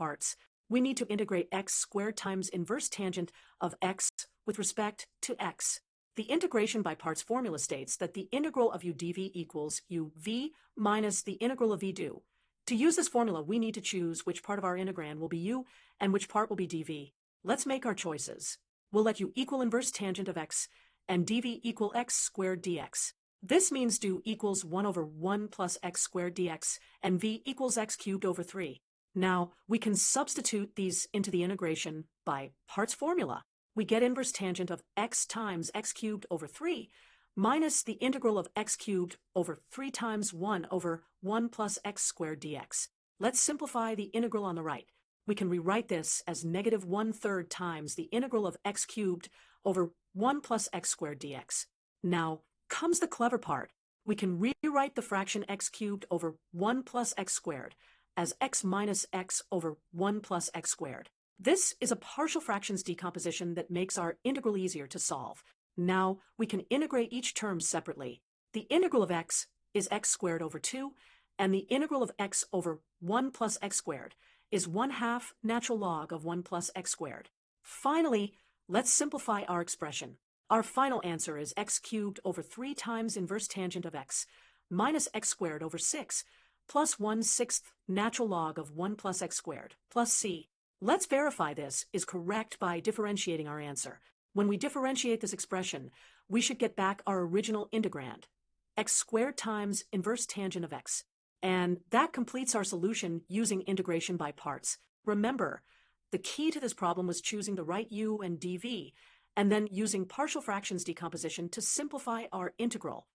parts, we need to integrate x squared times inverse tangent of x with respect to x. The integration by parts formula states that the integral of u dv equals uv minus the integral of v du. To use this formula, we need to choose which part of our integrand will be u and which part will be dv. Let's make our choices. We'll let u equal inverse tangent of x and dv equal x squared dx. This means du equals 1 over 1 plus x squared dx and v equals x cubed over 3. Now, we can substitute these into the integration by parts formula. We get inverse tangent of x times x cubed over 3 minus the integral of x cubed over 3 times 1 over 1 plus x squared dx. Let's simplify the integral on the right. We can rewrite this as negative 1/3 times the integral of x cubed over 1 plus x squared dx. Now comes the clever part. We can rewrite the fraction x cubed over 1 plus x squared as x minus x over 1 plus x squared. This is a partial fractions decomposition that makes our integral easier to solve. Now we can integrate each term separately. The integral of x is x squared over 2, and the integral of x over 1 plus x squared is 1/2 natural log of 1 plus x squared. Finally, let's simplify our expression. Our final answer is x cubed over 3 times inverse tangent of x minus x squared over 6 plus 1/6 natural log of 1 plus x squared plus c. Let's verify this is correct by differentiating our answer. When we differentiate this expression, we should get back our original integrand, x squared times inverse tangent of x. And that completes our solution using integration by parts. Remember, the key to this problem was choosing the right u and dv, and then using partial fractions decomposition to simplify our integral.